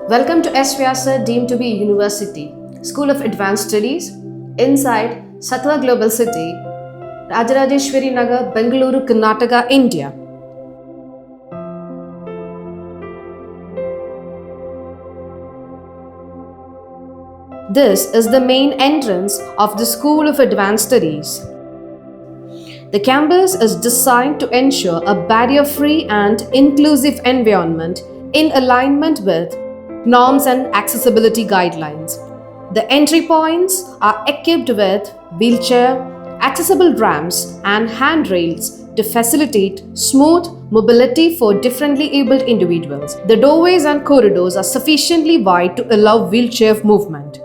Welcome to S. Vyasa, deemed to be a university, School of Advanced Studies, inside Sattva Global City, Rajarajeshwari Nagar, Bengaluru, Karnataka, India. This is the main entrance of the School of Advanced Studies. The campus is designed to ensure a barrier-free and inclusive environment in alignment with norms and accessibility guidelines. The entry points are equipped with wheelchair, accessible ramps, and handrails to facilitate smooth mobility for differently abled individuals. The doorways and corridors are sufficiently wide to allow wheelchair movement.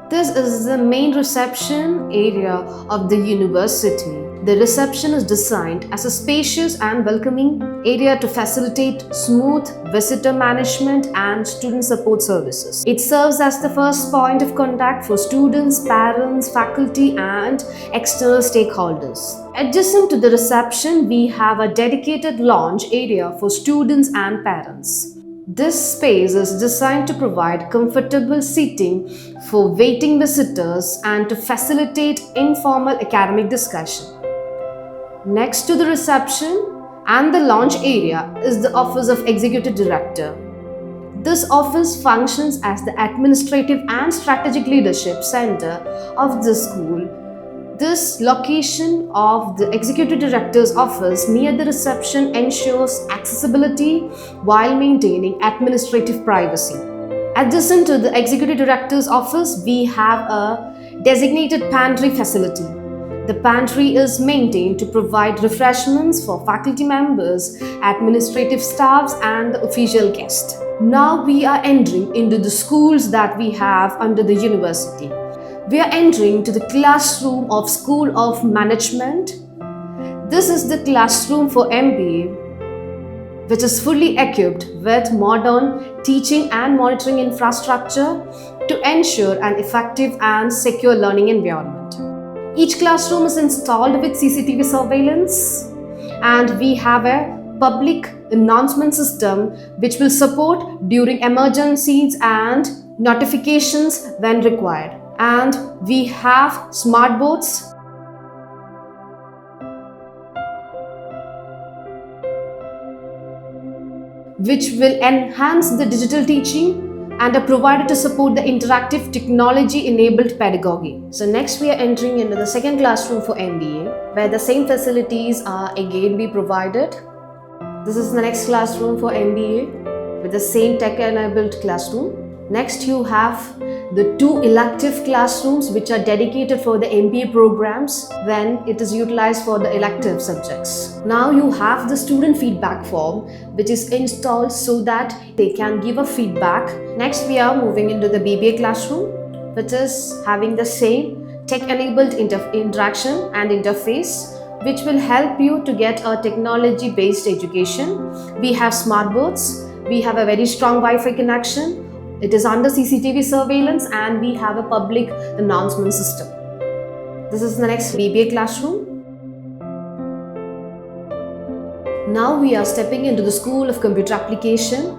This is the main reception area of the university. The reception is designed as a spacious and welcoming area to facilitate smooth visitor management and student support services. It serves as the first point of contact for students, parents, faculty, and external stakeholders. Adjacent to the reception, we have a dedicated lounge area for students and parents. This space is designed to provide comfortable seating for waiting visitors and to facilitate informal academic discussion. Next to the reception and the lounge area is the Office of Executive Director. This office functions as the administrative and strategic leadership center of the school. This location of the Executive Director's office near the reception ensures accessibility while maintaining administrative privacy. Adjacent to the Executive Director's office, we have a designated pantry facility. The pantry is maintained to provide refreshments for faculty members, administrative staffs, and the official guests. Now we are entering into the schools that we have under the university. We are entering to the classroom of School of Management. This is the classroom for MBA, which is fully equipped with modern teaching and monitoring infrastructure to ensure an effective and secure learning environment. Each classroom is installed with CCTV surveillance, and we have a public announcement system which will support during emergencies and notifications when required. And we have smart boards which will enhance the digital teaching and are provided to support the interactive technology-enabled pedagogy. So next we are entering into the second classroom for MBA, where the same facilities are again be provided. This is the next classroom for MBA with the same tech-enabled classroom. Next you have the two elective classrooms which are dedicated for the MBA programs when it is utilized for the elective subjects. Now you have the student feedback form which is installed so that they can give a feedback. Next we are moving into the BBA classroom, which is having the same tech-enabled interaction and interface which will help you to get a technology-based education. We have smart boards, we have a very strong Wi-Fi connection. It is under CCTV surveillance, and we have a public announcement system. This is the next BBA classroom. Now we are stepping into the School of Computer Application,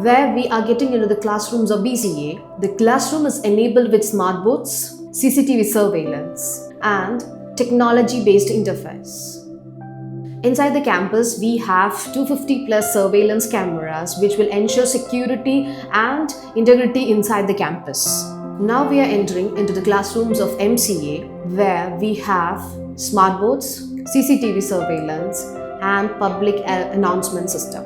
where we are getting into the classrooms of BCA. The classroom is enabled with smart boards, CCTV surveillance, and technology-based interface. Inside the campus, we have 250 plus surveillance cameras which will ensure security and integrity inside the campus. Now we are entering into the classrooms of MCA, where we have smart boards, CCTV surveillance, and public announcement system.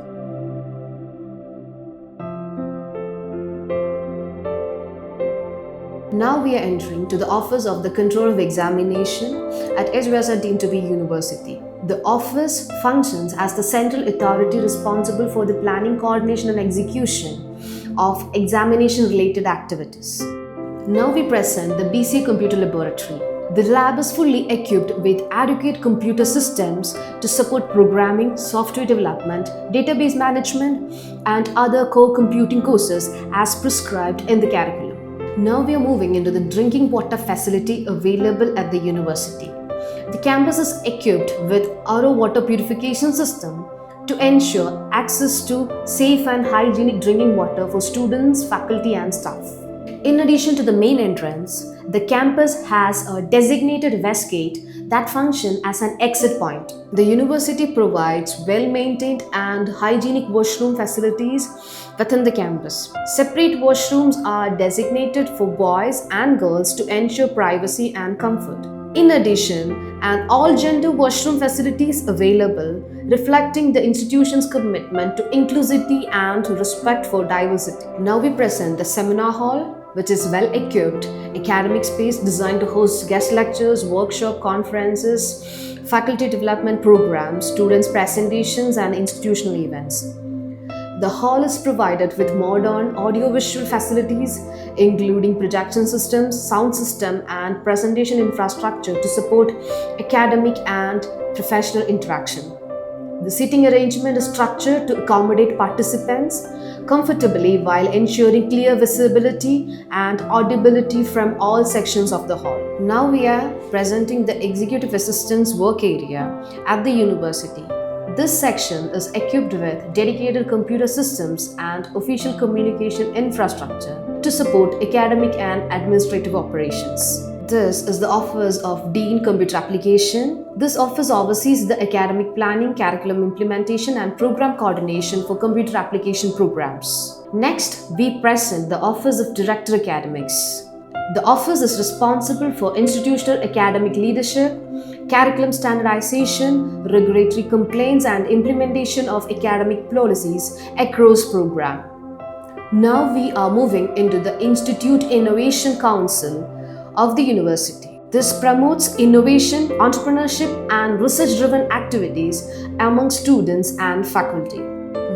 Now we are entering to the Office of the Control of Examination at S. Vyasa, deemed to be university. The office functions as the central authority responsible for the planning, coordination, and execution of examination-related activities. Now we present the BCA Computer Laboratory. The lab is fully equipped with adequate computer systems to support programming, software development, database management, and other core computing courses as prescribed in the curriculum. Now we are moving into the drinking water facility available at the university. The campus is equipped with RO water purification system to ensure access to safe and hygienic drinking water for students, faculty, and staff. In addition to the main entrance, the campus has a designated west gate that functions as an exit point. The university provides well-maintained and hygienic washroom facilities within the campus. Separate washrooms are designated for boys and girls to ensure privacy and comfort. In addition, an all-gender washroom facility is available, reflecting the institution's commitment to inclusivity and respect for diversity. Now we present the seminar hall, which is well-equipped academic space designed to host guest lectures, workshop, conferences, faculty development programs, students' presentations, and institutional events. The hall is provided with modern audiovisual facilities, including projection systems, sound system, and presentation infrastructure to support academic and professional interaction. The seating arrangement is structured to accommodate participants comfortably while ensuring clear visibility and audibility from all sections of the hall. Now we are presenting the Executive Assistant's work area at the university. This section is equipped with dedicated computer systems and official communication infrastructure to support academic and administrative operations. This is the Office of Dean Computer Application. This office oversees the academic planning, curriculum implementation, and program coordination for computer application programs. Next, we present the Office of Director Academics. The office is responsible for institutional academic leadership, curriculum standardization, regulatory complaints, and implementation of academic policies across program. Now we are moving into the Institute Innovation Council of the university. This promotes innovation, entrepreneurship, and research-driven activities among students and faculty.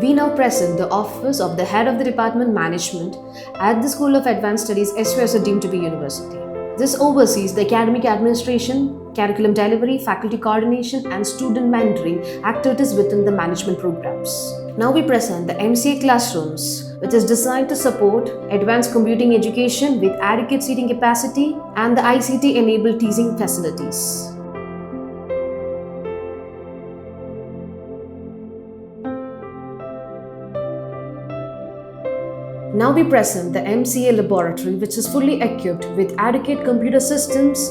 We now present the office of the Head of the Department Management at the School of Advanced Studies, SUSO deemed to be university. This oversees the academic administration, curriculum delivery, faculty coordination, and student mentoring activities within the management programs. Now we present the MCA classrooms, which is designed to support advanced computing education with adequate seating capacity and the ICT-enabled teaching facilities. Now we present the MCA laboratory, which is fully equipped with adequate computer systems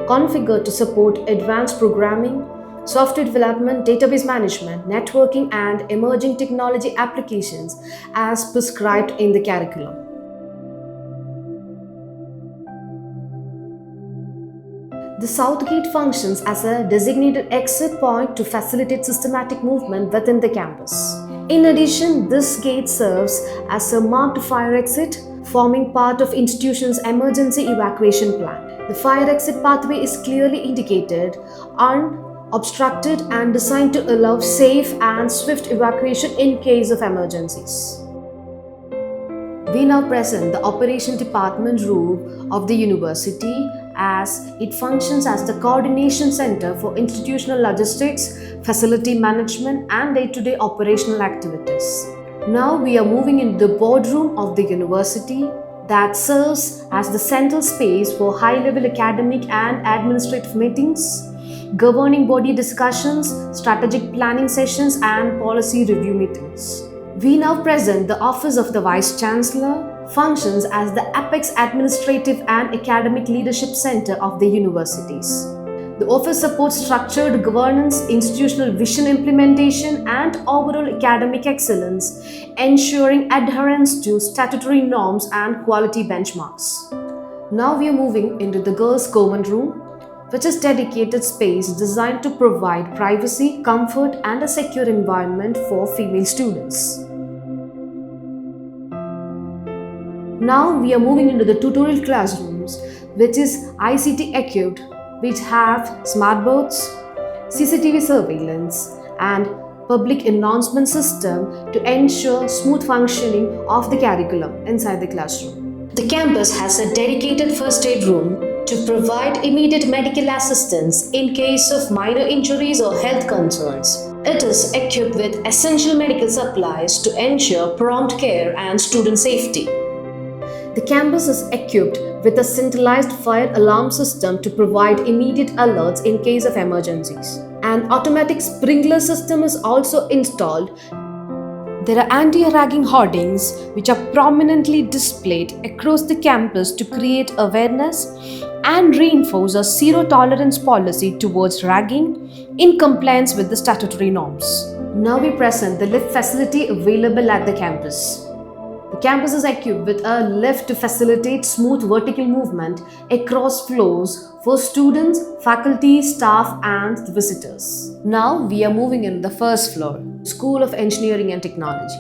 configured to support advanced programming, software development, database management, networking, and emerging technology applications as prescribed in the curriculum. The South Gate functions as a designated exit point to facilitate systematic movement within the campus. In addition, this gate serves as a marked fire exit, forming part of institution's emergency evacuation plan. The fire exit pathway is clearly indicated, unobstructed, and designed to allow safe and swift evacuation in case of emergencies. We now present the Operation Department room of the university, as it functions as the coordination center for institutional logistics, facility management, and day-to-day operational activities. Now we are moving into the boardroom of the university that serves as the central space for high-level academic and administrative meetings, governing body discussions, strategic planning sessions, and policy review meetings. We now present the Office of the Vice Chancellor, functions as the apex administrative and academic leadership center of the universities. The office supports structured governance, institutional vision implementation, and overall academic excellence, ensuring adherence to statutory norms and quality benchmarks. Now we are moving into the Girls' Common Room, which is dedicated space designed to provide privacy, comfort, and a secure environment for female students. Now we are moving into the tutorial classrooms, which is ICT equipped, which have smart boards, CCTV surveillance, and public announcement system to ensure smooth functioning of the curriculum inside the classroom. The campus has a dedicated first aid room to provide immediate medical assistance in case of minor injuries or health concerns. It is equipped with essential medical supplies to ensure prompt care and student safety. The campus is equipped with a centralized fire alarm system to provide immediate alerts in case of emergencies. An automatic sprinkler system is also installed. There are anti-ragging hoardings which are prominently displayed across the campus to create awareness and reinforce a zero tolerance policy towards ragging in compliance with the statutory norms. Now we present the lift facility available at the campus. The campus is equipped with a lift to facilitate smooth vertical movement across floors for students, faculty, staff, and the visitors. Now we are moving in the first floor, School of Engineering and Technology.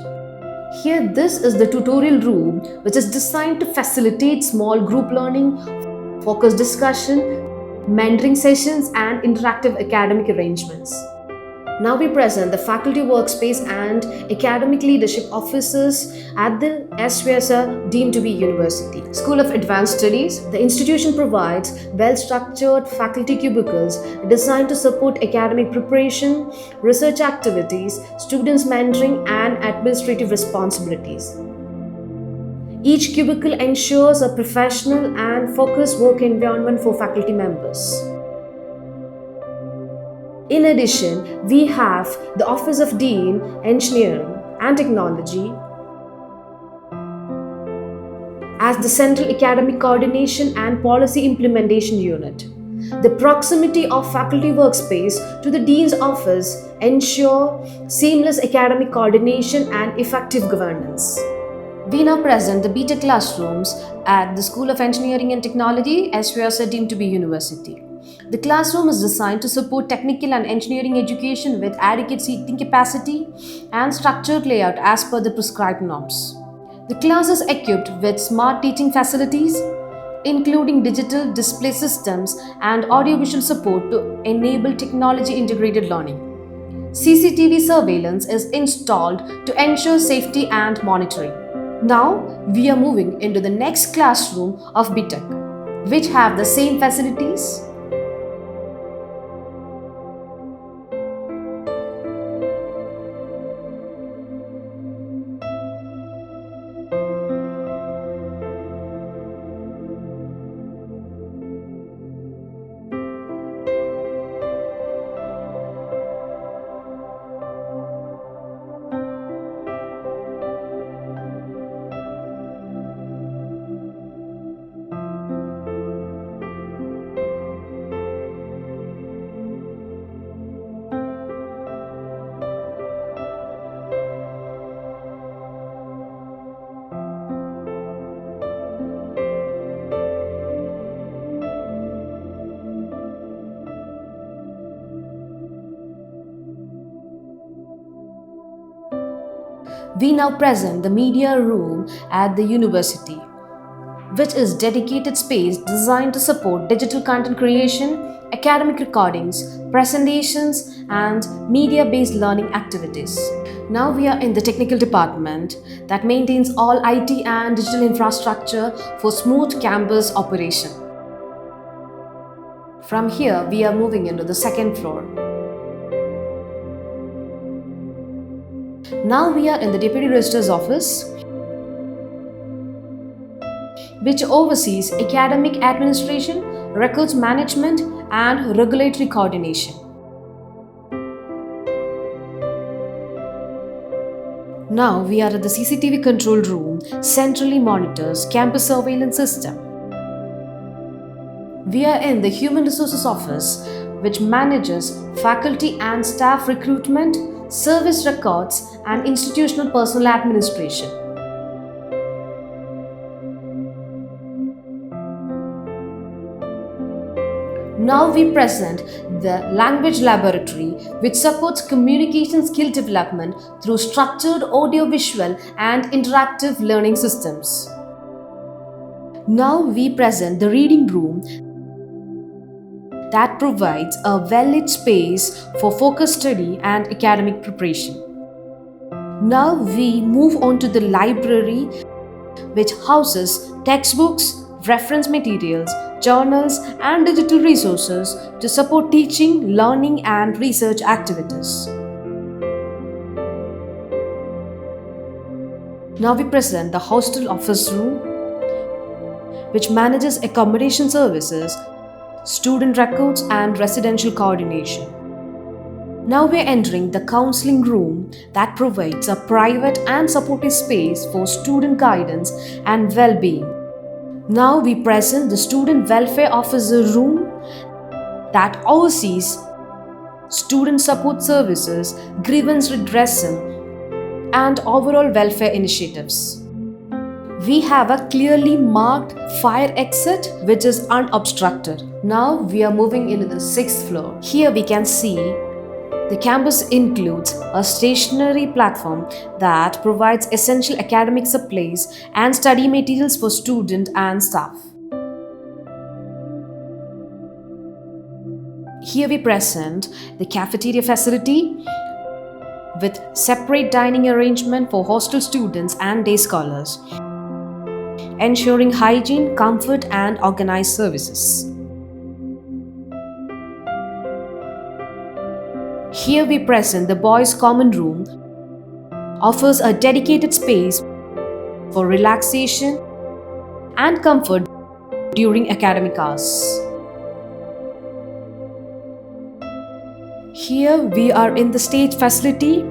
Here, this is the tutorial room which is designed to facilitate small group learning, focused discussion, mentoring sessions, and interactive academic arrangements. Now we present the faculty workspace and academic leadership offices at the SVSR deemed to be university. School of Advanced Studies. The institution provides well-structured faculty cubicles designed to support academic preparation, research activities, students mentoring, and administrative responsibilities. Each cubicle ensures a professional and focused work environment for faculty members. In addition, we have the Office of Dean, Engineering and Technology as the central academic coordination and policy implementation unit. The proximity of faculty workspace to the Dean's office ensure seamless academic coordination and effective governance. We now present the BTech classrooms at the School of Engineering and Technology, SVSR deemed to be university. The classroom is designed to support technical and engineering education with adequate seating capacity and structured layout as per the prescribed norms. The class is equipped with smart teaching facilities, including digital display systems and audiovisual support to enable technology-integrated learning. CCTV surveillance is installed to ensure safety and monitoring. Now, we are moving into the next classroom of BTech, which have the same facilities. We now present the media room at the university, which is dedicated space designed to support digital content creation, academic recordings, presentations, and media-based learning activities. Now we are in the technical department that maintains all IT and digital infrastructure for smooth campus operation. From here, we are moving into the second floor. Now we are in the Deputy Registrar's office, which oversees academic administration, records management, and regulatory coordination. Now we are at the CCTV control room, centrally monitors campus surveillance system. We are in the Human Resources office, which manages faculty and staff recruitment, service records, and institutional personnel administration. Now we present the Language Laboratory, which supports communication skill development through structured audiovisual and interactive learning systems. Now we present the Reading Room, that provides a well-lit space for focused study and academic preparation. Now we move on to the library, which houses textbooks, reference materials, journals, and digital resources to support teaching, learning, and research activities. Now we present the hostel office room, which manages accommodation services, student records, and residential coordination. Now we are entering the counseling room that provides a private and supportive space for student guidance and well-being. Now we present the student welfare officer room that oversees student support services, grievance redressal, and overall welfare initiatives. We have a clearly marked fire exit which is unobstructed. Now we are moving into the 6th floor. Here we can see the campus includes a stationary platform that provides essential academic supplies and study materials for students and staff. Here we present the cafeteria facility with separate dining arrangement for hostel students and day scholars, ensuring hygiene, comfort, and organized services. Here we present the boys' common room, offers a dedicated space for relaxation and comfort during academic hours. Here we are in the stage facility,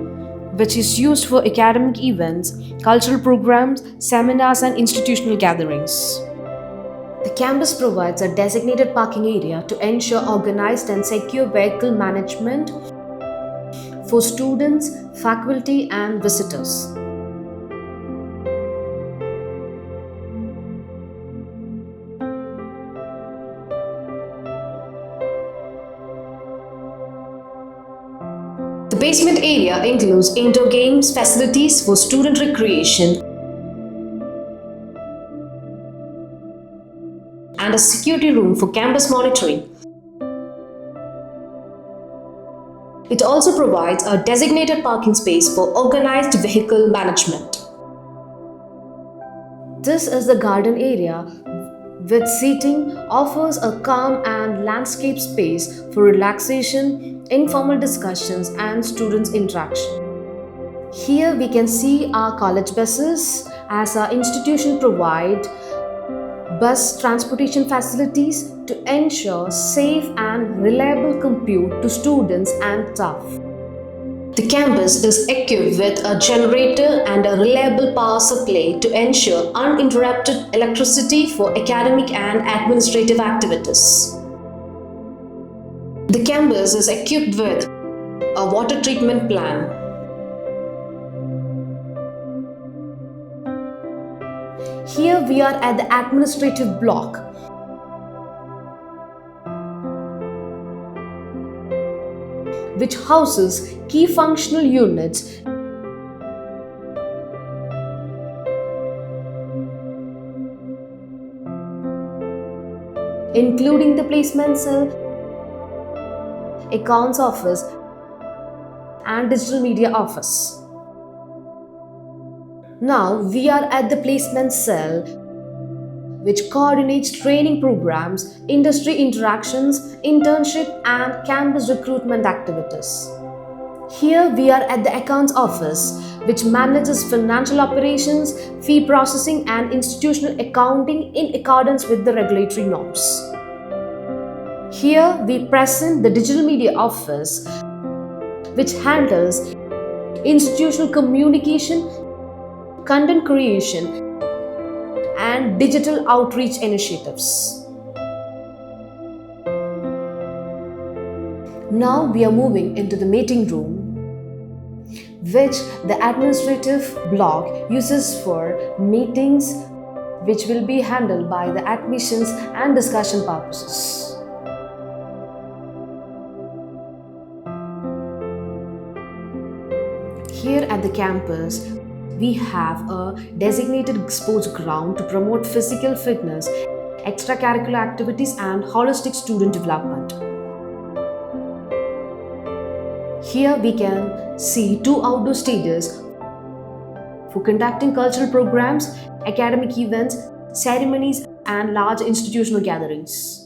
which is used for academic events, cultural programs, seminars, and institutional gatherings. The campus provides a designated parking area to ensure organized and secure vehicle management for students, faculty, and visitors. The basement area includes indoor games facilities for student recreation and a security room for campus monitoring. It also provides a designated parking space for organized vehicle management. This is the garden area with seating, offers a calm and landscape space for relaxation, informal discussions, and students' interaction. Here we can see our college buses, as our institution provide bus transportation facilities to ensure safe and reliable commute to students and staff. The campus is equipped with a generator and a reliable power supply to ensure uninterrupted electricity for academic and administrative activities. The campus is equipped with a water treatment plant. Here we are at the administrative block. Which houses key functional units including the placement cell, accounts office, and digital media office. Now we are at the placement cell, which coordinates training programs, industry interactions, internship, and campus recruitment activities. Here we are at the accounts office, which manages financial operations, fee processing, and institutional accounting in accordance with the regulatory norms. Here we present the digital media office, which handles institutional communication, content creation, and digital outreach initiatives. Now we are moving into the meeting room, which the administrative block uses for meetings, which will be handled by the admissions and discussion purposes. Here at the campus, we have a designated sports ground to promote physical fitness, extracurricular activities, and holistic student development. Here we can see 2 outdoor stages for conducting cultural programs, academic events, ceremonies, and large institutional gatherings.